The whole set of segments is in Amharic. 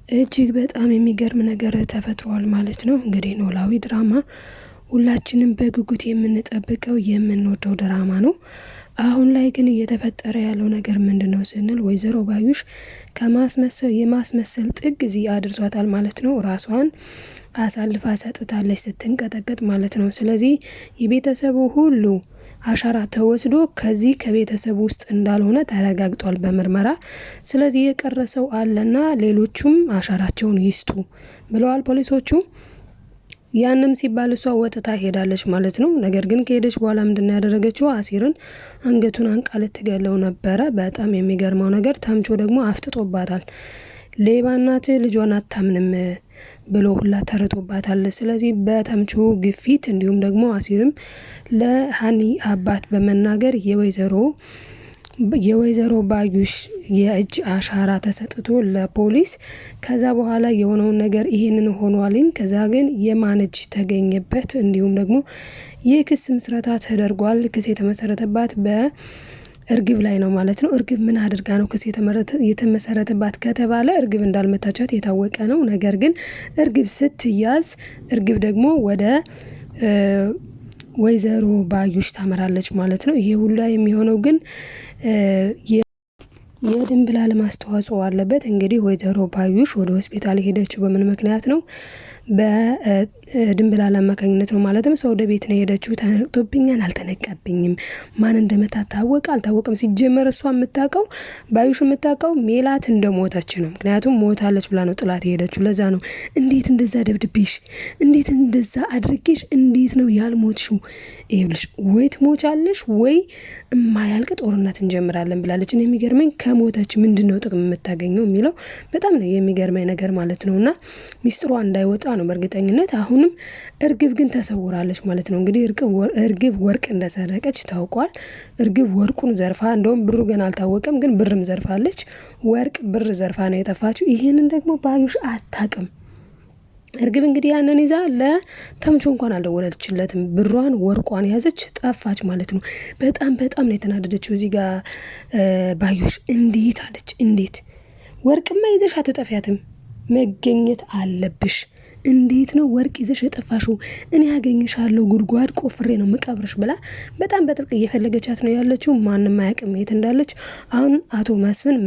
እጅግ በጣም የሚገርም ነገር ተፈጥሯል ማለት ነው። እንግዲህ ኖላዊ ድራማ ሁላችንም በጉጉት የምንጠብቀው የምንወደው ድራማ ነው። አሁን ላይ ግን እየተፈጠረ ያለው ነገር ምንድነው ስንል ወይዘሮ ባዩሽ የማስመሰል ጥግ እዚህ አድርሷታል ማለት ነው። ራሷን አሳልፋ ሰጥታለች ስትንቀጠቀጥ ማለት ነው። ስለዚህ የቤተሰቡ ሁሉ አሻራ ተወስዶ ከዚህ ከቤተሰብ ውስጥ እንዳልሆነ ተረጋግጧል በምርመራ። ስለዚህ የቀረሰው አለና ሌሎቹም አሻራቸውን ይስጡ ብለዋል ፖሊሶቹ። ያንም ሲባል እሷ ወጥታ ሄዳለች ማለት ነው። ነገር ግን ከሄደች በኋላ ምንድነው ያደረገችው? አሲርን አንገቱን አንቃ ልትገለው ነበረ። በጣም የሚገርመው ነገር ተምቾ ደግሞ አፍጥጦባታል። ሌባ እናት ልጇን አታምንም ብሎ ሁላ ተርቶባታል። ስለዚህ በተምቾ ግፊት እንዲሁም ደግሞ አሲርም ለሃኒ አባት በመናገር የወይዘሮ ባዩሽ የእጅ አሻራ ተሰጥቶ ለፖሊስ ከዛ በኋላ የሆነውን ነገር ይሄንን ሆኗልኝ። ከዛ ግን የማን እጅ ተገኘበት እንዲሁም ደግሞ የክስ ምስረታ ተደርጓል። ክስ የተመሰረተባት በእርግብ ላይ ነው ማለት ነው። እርግብ ምን አድርጋ ነው ክስ የተመሰረተባት ከተባለ እርግብ እንዳልመታቻት የታወቀ ነው። ነገር ግን እርግብ ስትያዝ እርግብ ደግሞ ወደ ወይዘሮ ባዩሽ ታመራለች ማለት ነው። ይሄ ሁላ የሚሆነው ግን የድንብላል ማስተዋጽኦ አለበት። እንግዲህ ወይዘሮ ባዩሽ ወደ ሆስፒታል ሄደችው በምን ምክንያት ነው? በድንብላል አማካኝነት ነው። ማለትም ሰው ወደ ቤት ነው ሄደችው። ተነቅቶብኛል፣ አልተነቀብኝም፣ ማን እንደመታ ታወቀ አልታወቀም። ሲጀመር እሷ የምታውቀው ባዩሽ የምታውቀው ሜላት እንደሞተች ነው። ምክንያቱም ሞታለች ብላ ነው ጥላት ሄደችው። ለዛ ነው እንዴት እንደዛ ደብድቤሽ፣ እንዴት እንደዛ አድርጌሽ፣ እንዴት ነው ያልሞትሽው? ይኸውልሽ ወይ ትሞቻለሽ ወይ የማያልቅ ጦርነት እንጀምራለን ብላለች። እኔ የሚገርመኝ ከሞተች ምንድነው ጥቅም የምታገኘው የሚለው በጣም ነው የሚገርመኝ ነገር ማለት ነውና ሚስጥሯ እንዳይወጣ ነው በእርግጠኝነት። አሁንም እርግብ ግን ተሰውራለች ማለት ነው። እንግዲህ እርግብ ወርቅ እንደሰረቀች ታውቋል። እርግብ ወርቁን ዘርፋ እንደውም ብሩ ገና አልታወቀም፣ ግን ብርም ዘርፋለች። ወርቅ ብር ዘርፋ ነው የጠፋችው። ይሄንን ደግሞ ባዩሽ አታውቅም። እርግብ እንግዲህ ያንን ይዛ ለተምቾ እንኳን አልደወለችለትም። ብሯን ወርቋን ያዘች ጠፋች ማለት ነው። በጣም በጣም ነው የተናደደችው እዚህ ጋር ባዩሽ። እንዴት አለች፣ እንዴት ወርቅማ ይዘሽ አትጠፊያትም፣ መገኘት አለብሽ። እንዴት ነው ወርቅ ይዘሽ የጠፋሽው? እኔ ያገኝሻለሁ፣ ጉድጓድ ቆፍሬ ነው መቃብርሽ ብላ በጣም በጥብቅ እየፈለገቻት ነው ያለችው። ማንም አያውቅም የት እንዳለች። አሁን አቶ መስፍን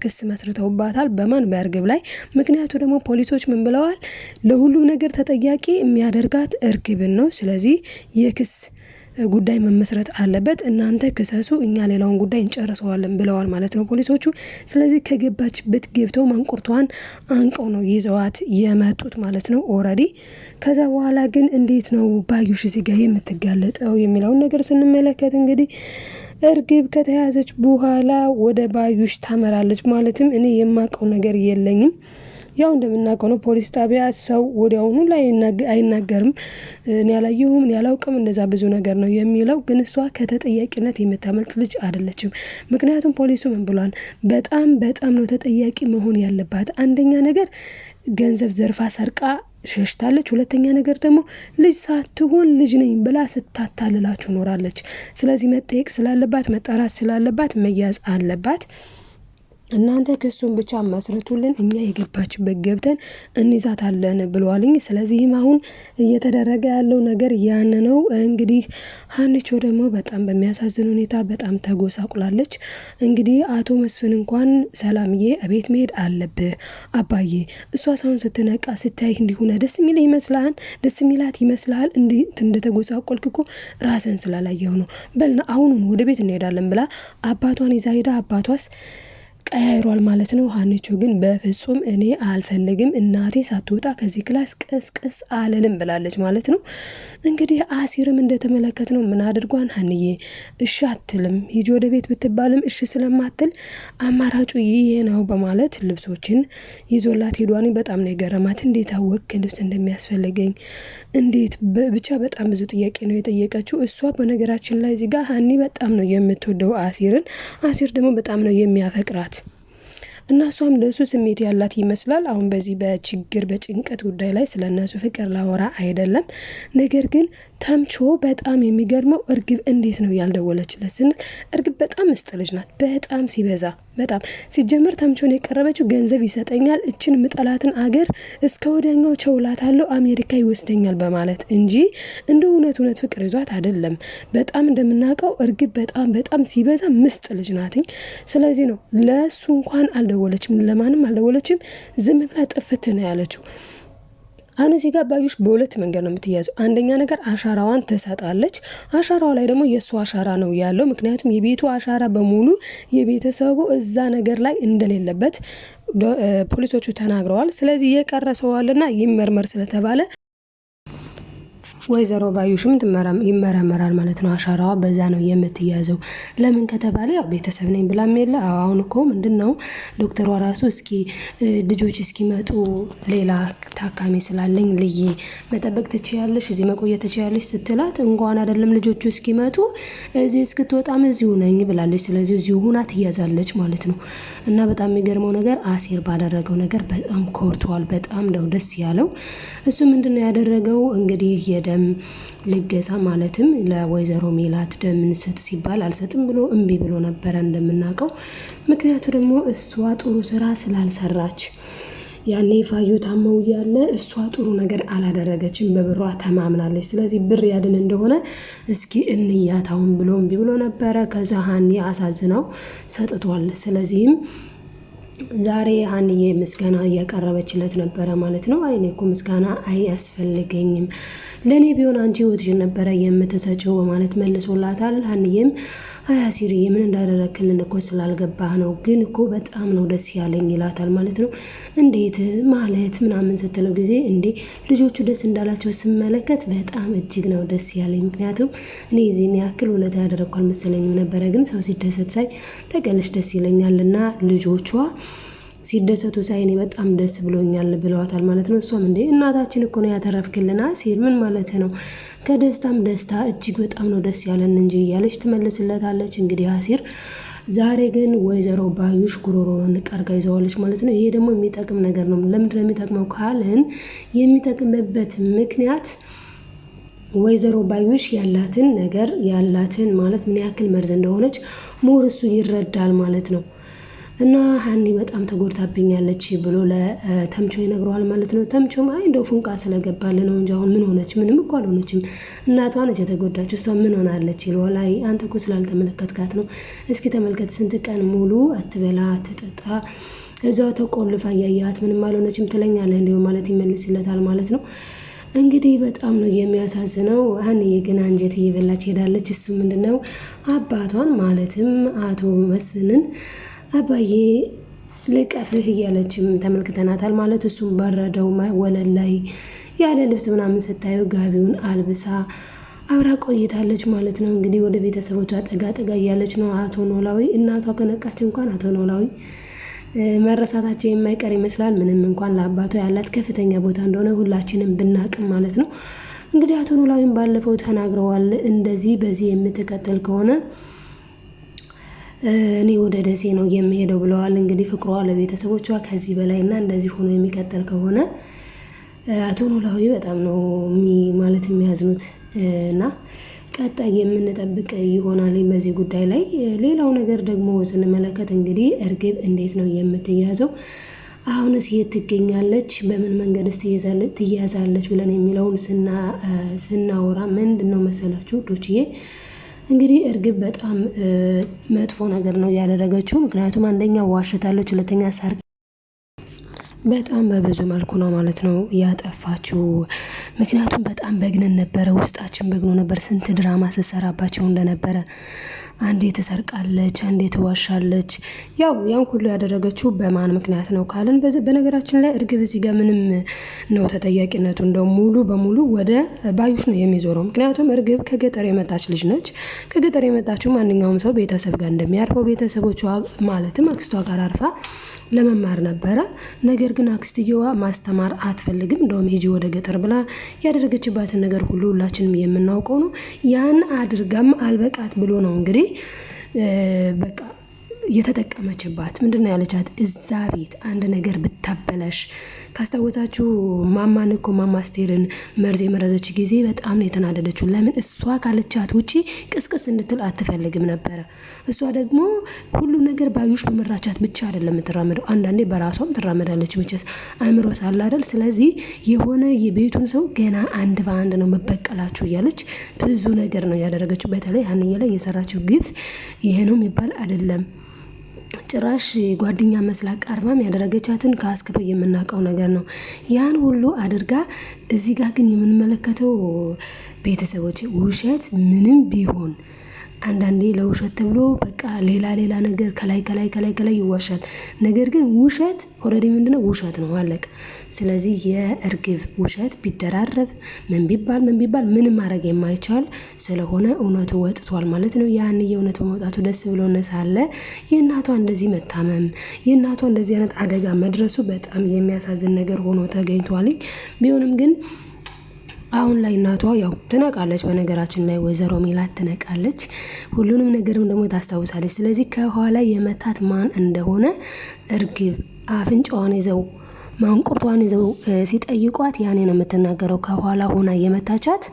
ክስ መስርተውባታል። በማን? በእርግብ ላይ። ምክንያቱ ደግሞ ፖሊሶች ምን ብለዋል? ለሁሉም ነገር ተጠያቂ የሚያደርጋት እርግብን ነው። ስለዚህ የክስ ጉዳይ መመስረት አለበት። እናንተ ክሰሱ፣ እኛ ሌላውን ጉዳይ እንጨርሰዋለን ብለዋል ማለት ነው ፖሊሶቹ። ስለዚህ ከገባችበት ገብተው ማንቁርቷን አንቀው ነው ይዘዋት የመጡት ማለት ነው ኦልሬዲ። ከዛ በኋላ ግን እንዴት ነው ባዩሽ እዚህ ጋር የምትጋለጠው የሚለውን ነገር ስንመለከት እንግዲህ እርግብ ከተያዘች በኋላ ወደ ባዩሽ ታመራለች። ማለትም እኔ የማውቀው ነገር የለኝም፣ ያው እንደምናውቀው ነው ፖሊስ ጣቢያ ሰው ወዲያውኑ ላይ አይናገርም። እኔ ያላየሁም፣ እኔ ያላውቅም፣ እንደዛ ብዙ ነገር ነው የሚለው። ግን እሷ ከተጠያቂነት የምታመልጥ ልጅ አይደለችም። ምክንያቱም ፖሊሱ ምን ብሏል? በጣም በጣም ነው ተጠያቂ መሆን ያለባት። አንደኛ ነገር ገንዘብ ዘርፋ ሰርቃ ሸሽታለች። ሁለተኛ ነገር ደግሞ ልጅ ሳትሆን ልጅ ነኝ ብላ ስታታልላችሁ ኖራለች። ስለዚህ መጠየቅ ስላለባት፣ መጣራት ስላለባት መያዝ አለባት። እናንተ ክሱን ብቻ መስርቱልን፣ እኛ የገባችበት ገብተን እንይዛታለን ብለዋልኝ። ስለዚህም አሁን እየተደረገ ያለው ነገር ያን ነው። እንግዲህ ሀኒቾ ደግሞ በጣም በሚያሳዝን ሁኔታ በጣም ተጎሳቁላለች። እንግዲህ አቶ መስፍን እንኳን ሰላምዬ እቤት መሄድ አለብህ አባዬ፣ እሷ ሰውን ስትነቃ ስታይ እንዲሆነ ደስ የሚል ይመስልሃል? ደስ የሚላት ይመስልሃል? እንዴት እንደተጎሳቆልክ እኮ ራስን ስላላየው ነው። በልና አሁኑን ወደ ቤት እንሄዳለን ብላ አባቷን ይዛ ሄዳ አባቷስ ቀያይሯል ማለት ነው። ሀኒቾ ግን በፍጹም እኔ አልፈልግም፣ እናቴ ሳትወጣ ከዚህ ክላስ ቀስቀስ አልልም ብላለች ማለት ነው። እንግዲህ አሲርም እንደተመለከት ነው ምን አድርጓን? ሀንዬ እሺ አትልም፣ ሂጂ ወደ ቤት ብትባልም እሺ ስለማትል አማራጩ ይሄ ነው በማለት ልብሶችን ይዞላት ሄዷን። በጣም ነው የገረማት። እንዴት አወቅ ልብስ እንደሚያስፈልገኝ? እንዴት ብቻ በጣም ብዙ ጥያቄ ነው የጠየቀችው እሷ። በነገራችን ላይ እዚህ ጋር ሀኒ በጣም ነው የምትወደው አሲርን፣ አሲር ደግሞ በጣም ነው የሚያፈቅራት። እና እሷም ለእሱ ስሜት ያላት ይመስላል። አሁን በዚህ በችግር በጭንቀት ጉዳይ ላይ ስለ እነሱ ፍቅር ላወራ አይደለም። ነገር ግን ተምቾ በጣም የሚገርመው እርግብ እንዴት ነው ያልደወለችለት ስንል እርግብ በጣም ምስጥ ልጅ ናት። በጣም ሲበዛ በጣም ሲጀመር ተምቾን የቀረበችው ገንዘብ ይሰጠኛል፣ እችን ምጠላትን አገር እስከ ወዲያኛው ቸውላታለሁ፣ አሜሪካ ይወስደኛል በማለት እንጂ እንደ እውነት ፍቅር ይዟት አይደለም። በጣም እንደምናውቀው እርግብ በጣም ሲበዛ ምስጥ ልጅ ናትኝ። ስለዚህ ነው ለእሱ እንኳን አልደወለችም፣ ለማንም አልደወለችም። ዝም ብላ ጥፍት ነው ያለችው። አሁን እዚህ ጋር ባዩሽ በሁለት መንገድ ነው የምትያዘው። አንደኛ ነገር አሻራዋን ትሰጣለች። አሻራዋ ላይ ደግሞ የእሱ አሻራ ነው ያለው። ምክንያቱም የቤቱ አሻራ በሙሉ የቤተሰቡ እዛ ነገር ላይ እንደሌለበት ፖሊሶቹ ተናግረዋል። ስለዚህ የቀረሰዋልና ይመርመር ስለተባለ ወይዘሮ ባዩሽም ይመረመራል ማለት ነው። አሻራዋ በዛ ነው የምትያዘው። ለምን ከተባለ ያው ቤተሰብ ነኝ ብላም የለ። አሁን እኮ ምንድነው ዶክተሯ ራሱ እስኪ ልጆች እስኪመጡ ሌላ ታካሚ ስላለኝ ልዬ መጠበቅ ትችያለሽ፣ እዚህ መቆየት ትችያለሽ ስትላት እንኳን አይደለም ልጆቹ እስኪመጡ እዚህ እስክትወጣም እዚሁ ነኝ ብላለች። ስለዚህ እዚሁ ሁና ትያዛለች ማለት ነው። እና በጣም የሚገርመው ነገር አሴር ባደረገው ነገር በጣም ኮርቷል። በጣም ነው ደስ ያለው። እሱ ምንድነው ያደረገው እንግዲህ የደም ልገሳ ማለትም ለወይዘሮ ሜላት ደም እንስጥ ሲባል አልሰጥም ብሎ እምቢ ብሎ ነበረ እንደምናውቀው። ምክንያቱ ደግሞ እሷ ጥሩ ስራ ስላልሰራች ያኔ ፋዩ ታመው እያለ እሷ ጥሩ ነገር አላደረገችም፣ በብሯ ተማምናለች። ስለዚህ ብር ያድን እንደሆነ እስኪ እንያታውን ብሎ እምቢ ብሎ ነበረ። ከዛ ሀኒ አሳዝነው ሰጥቷል። ስለዚህም ዛሬ ሀንዬ ምስጋና እያቀረበችለት ነበረ ማለት ነው። አይኔ እኮ ምስጋና አያስፈልገኝም፣ ለእኔ ቢሆን አንቺ ህይወትሽን ነበረ የምትሰጪው በማለት መልሶላታል። ሀንዬም አያሲሪ ምን እንዳደረክልን እኮ ስላልገባህ ነው፣ ግን እኮ በጣም ነው ደስ ያለኝ ይላታል ማለት ነው። እንዴት ማለት ምናምን ስትለው ጊዜ እንዴ ልጆቹ ደስ እንዳላቸው ስመለከት በጣም እጅግ ነው ደስ ያለኝ። ምክንያቱም እኔ እዚህን ያክል ውለታ ያደረግኩ አልመሰለኝም ነበረ፣ ግን ሰው ሲደሰት ሳይ ተቀልሽ ደስ ይለኛልና ልጆቿ ሲደሰቱ ሳይ እኔ በጣም ደስ ብሎኛል ብለዋታል ማለት ነው። እሷም እንዴ እናታችን እኮ ነው ያተረፍክልና ሲል ምን ማለት ነው? ከደስታም ደስታ እጅግ በጣም ነው ደስ ያለን እንጂ እያለች ትመልስለታለች። እንግዲህ አሲር ዛሬ ግን ወይዘሮ ባዩሽ ጉሮሮን ቀርጋ ይዘዋለች ማለት ነው። ይሄ ደግሞ የሚጠቅም ነገር ነው። ለምንድን ነው የሚጠቅመው ካልን የሚጠቅምበት ምክንያት ወይዘሮ ባዩሽ ያላትን ነገር ያላትን ማለት ምን ያክል መርዝ እንደሆነች ሞር እሱ ይረዳል ማለት ነው። እና ሀኒ በጣም ተጎድታብኛለች ብሎ ለተምቾ ይነግረዋል ማለት ነው። ተምቾም አይ እንደው ፉንቃ ስለገባል ነው እንጂ አሁን ምን ሆነች? ምንም እኮ አልሆነችም፣ እናቷ ነች የተጎዳችው፣ እሷ ምን ሆናለች ይለዋል። አይ አንተ እኮ ስላልተመለከትካት ነው። እስኪ ተመልከት፣ ስንት ቀን ሙሉ አትበላ አትጠጣ እዛው ተቆልፋ እያያት ምንም አልሆነችም ትለኛለህ እንዲሁ ማለት ይመልስለታል ማለት ነው። እንግዲህ በጣም ነው የሚያሳዝነው። ሀኒዬ ግን አንጀት እየበላች ሄዳለች። እሱ ምንድነው አባቷን ማለትም አቶ መስፍንን አባዬ ልቀፍህ እያለችም ተመልክተናታል ማለት እሱም በረደው ወለል ላይ ያለ ልብስ ምናምን ስታየው ጋቢውን አልብሳ አብራ ቆይታለች ማለት ነው። እንግዲህ ወደ ቤተሰቦቿ ጠጋ እያለች ነው። አቶ ኖላዊ እናቷ ከነቃች እንኳን አቶ ኖላዊ መረሳታቸው የማይቀር ይመስላል። ምንም እንኳን ለአባቷ ያላት ከፍተኛ ቦታ እንደሆነ ሁላችንም ብናቅም ማለት ነው። እንግዲህ አቶ ኖላዊም ባለፈው ተናግረዋል። እንደዚህ በዚህ የምትቀጥል ከሆነ እኔ ወደ ደሴ ነው የሚሄደው ብለዋል። እንግዲህ ፍቅሯ ለቤተሰቦቿ ከዚህ በላይና እንደዚህ ሆኖ የሚቀጥል ከሆነ አቶ ኖላዊ በጣም ነው ማለት የሚያዝኑት እና ቀጣይ የምንጠብቅ ይሆናል በዚህ ጉዳይ ላይ። ሌላው ነገር ደግሞ ስንመለከት እንግዲህ እርግብ እንዴት ነው የምትያዘው? አሁንስ የት ትገኛለች? በምን መንገድስ ትያዛለች ብለን የሚለውን ስናወራ ምንድን ነው መሰላችሁ ዶችዬ እንግዲህ እርግብ በጣም መጥፎ ነገር ነው ያደረገችው። ምክንያቱም አንደኛ ዋሽታለች፣ ሁለተኛ ሰርግ በጣም በብዙ መልኩ ነው ማለት ነው ያጠፋችው። ምክንያቱም በጣም በግነን ነበረ፣ ውስጣችን በግኖ ነበር። ስንት ድራማ ስትሰራባቸው እንደነበረ አንዴ ትሰርቃለች፣ አንዴ ትዋሻለች። ያው ያን ሁሉ ያደረገችው በማን ምክንያት ነው ካልን በነገራችን ላይ እርግብ እዚህ ጋር ምንም ነው ተጠያቂነቱ እንደው ሙሉ በሙሉ ወደ ባዩሽ ነው የሚዞረው። ምክንያቱም እርግብ ከገጠር የመጣች ልጅ ነች። ከገጠር የመጣችው ማንኛውም ሰው ቤተሰብ ጋር እንደሚያርፈው ቤተሰቦቿ ማለትም አክስቷ ጋር አርፋ ለመማር ነበረ። ነገር ግን አክስትየዋ ማስተማር አትፈልግም። እንደውም ሂጂ ወደ ገጠር ብላ ያደረገችባትን ነገር ሁሉ ሁላችንም የምናውቀው ነው። ያን አድርጋም አልበቃት ብሎ ነው እንግዲህ በቃ የተጠቀመችባት ምንድነው ያለቻት? እዛ ቤት አንድ ነገር ብታበላሽ ካስታወሳችሁ ማማን እኮ ማማ አስቴርን መርዝ የመረዘች ጊዜ በጣም ነው የተናደደችው። ለምን እሷ ካለቻት ውጪ ቅስቅስ እንድትል አትፈልግም ነበረ። እሷ ደግሞ ሁሉ ነገር ባዩሽ በመራቻት ብቻ አይደለም የምትራመደው፣ አንዳንዴ በራሷም ትራመዳለች። መቼስ አእምሮ ሳለ አይደል? ስለዚህ የሆነ የቤቱን ሰው ገና አንድ በአንድ ነው መበቀላችሁ እያለች ብዙ ነገር ነው ያደረገችው። በተለይ ሀንዬ ላይ የሰራችው ግፍ ይሄ ነው የሚባል አይደለም። ጭራሽ ጓደኛ መስላ ቀርባም ያደረገቻትን ከአስከፈ የምናውቀው ነገር ነው። ያን ሁሉ አድርጋ እዚህ ጋር ግን የምንመለከተው ቤተሰቦች ውሸት ምንም ቢሆን አንዳንዴ ለውሸት ተብሎ በቃ ሌላ ነገር ከላይ ይዋሻል። ነገር ግን ውሸት ኦልሬዲ ምንድነው ውሸት ነው አለቀ። ስለዚህ የእርግብ ውሸት ቢደራረብ ምን ቢባል ምንም ማድረግ የማይቻል ስለሆነ እውነቱ ወጥቷል ማለት ነው። ያን የእውነቱ መውጣቱ ደስ ብሎነ ሳለ የእናቷ እንደዚህ መታመም የእናቷ እንደዚህ አይነት አደጋ መድረሱ በጣም የሚያሳዝን ነገር ሆኖ ተገኝቷል። ቢሆንም ግን አሁን ላይ እናቷ ያው ትነቃለች። በነገራችን ላይ ወይዘሮ ሜላት ትነቃለች። ሁሉንም ነገርም ደግሞ ታስታውሳለች። ስለዚህ ከኋላ የመታት ማን እንደሆነ እርግብ አፍንጫዋን ይዘው ማንቁርቷን ይዘው ሲጠይቋት ያኔ ነው የምትናገረው። ከኋላ ሆና የመታቻት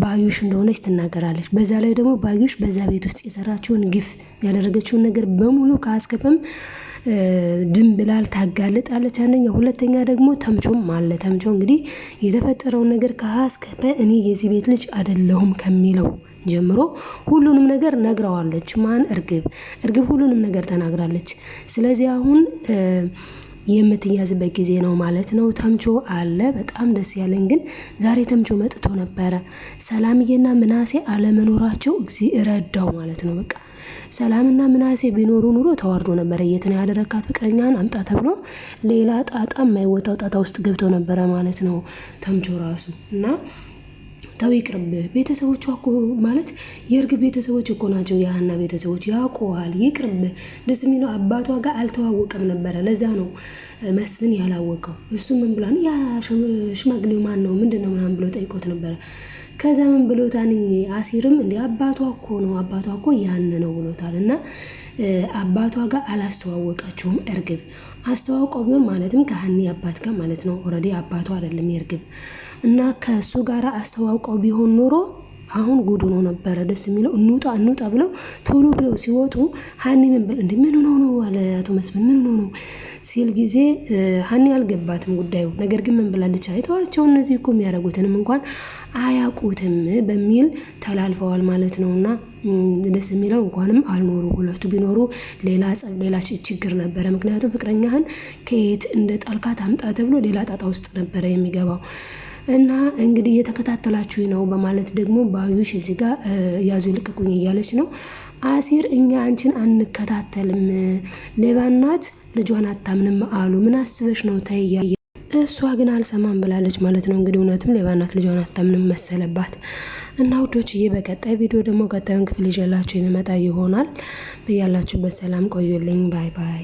ባዩሽ እንደሆነች ትናገራለች። በዛ ላይ ደግሞ ባዩሽ በዛ ቤት ውስጥ የሰራችውን ግፍ ያደረገችውን ነገር በሙሉ ከአስከፈም ድንብላል ታጋልጣለች። አንደኛ፣ ሁለተኛ ደግሞ ተምቾም አለ። ተምቾ እንግዲህ የተፈጠረውን ነገር ከአስከፈ እኔ የዚህ ቤት ልጅ አይደለሁም ከሚለው ጀምሮ ሁሉንም ነገር ነግረዋለች። ማን? እርግብ ሁሉንም ነገር ተናግራለች። ስለዚህ አሁን የምትያዝበት ጊዜ ነው ማለት ነው። ተምቾ አለ። በጣም ደስ ያለኝ ግን ዛሬ ተምቾ መጥቶ ነበረ። ሰላምዬና ምናሴ አለመኖራቸው ረዳው ማለት ነው። በቃ ሰላምና ምናሴ ቢኖሩ ኑሮ ተዋርዶ ነበረ። የት ነው ያደረካት ፍቅረኛን አምጣ ተብሎ ሌላ ጣጣ የማይወጣው ጣጣ ውስጥ ገብቶ ነበረ ማለት ነው ተምቾ ራሱ። እና ተው ይቅርብህ። ቤተሰቦቿ እኮ ማለት የእርግብ ቤተሰቦች እኮ ናቸው። የሀና ቤተሰቦች ያውቀዋል። ይቅርብህ። ደስ የሚለው አባቷ ጋር አልተዋወቀም ነበረ። ለዛ ነው መስፍን ያላወቀው። እሱ ምን ብሏን ያ ሽማግሌው ማን ነው ምንድነው ምናምን ብሎ ጠይቆት ነበረ። ከዛ ምን ብሎታን አሲርም እንደ አባቷ እኮ ያን ነው ብሎታል። እና አባቷ ጋር አላስተዋወቃችሁም። እርግብ አስተዋውቀው ቢሆን ማለትም ከሀኒ አባት ጋር ማለት ነው። ኦልሬዲ አባቷ አይደለም የእርግብ እና ከሱ ጋር አስተዋውቀው ቢሆን ኖሮ አሁን ጉድ ሆኖ ነበረ። ደስ የሚለው እንውጣ ብለው ቶሎ ብለው ሲወጡ ሀኒ ምን ብል እንዴ ምን ሆኖ ነው አለ አቶ መስፍን። ምን ሆኖ ነው ሲል ጊዜ ሀኒ አልገባትም ጉዳዩ። ነገር ግን ምን ብላለች? አይተዋቸው እነዚህ እኮ የሚያደርጉትንም እንኳን አያውቁትም በሚል ተላልፈዋል ማለት ነውና ደስ የሚለው እንኳንም አልኖሩ። ሁለቱ ቢኖሩ ሌላ ችግር ነበረ። ምክንያቱም ፍቅረኛህን ከየት እንደ ጣልካት አምጣ ተብሎ ሌላ ጣጣ ውስጥ ነበረ የሚገባው። እና እንግዲህ እየተከታተላችሁ ነው በማለት ደግሞ ባዩሽ እዚህ ጋር ያዙ ልቀቁኝ እያለች ነው። አሲር እኛ አንቺን አንከታተልም፣ ሌባ ናት፣ ልጇን አታምንም አሉ። ምን አስበሽ ነው ተይያ። እሷ ግን አልሰማም ብላለች ማለት ነው። እንግዲህ እውነትም ሌባ ናት፣ ልጇን አታምንም መሰለባት። እና ውዶችዬ በቀጣይ ቪዲዮ ደግሞ ቀጣዩን ክፍል ይዤላችሁ የሚመጣ ይሆናል። በያላችሁበት ሰላም ቆዩልኝ። ባይ ባይ።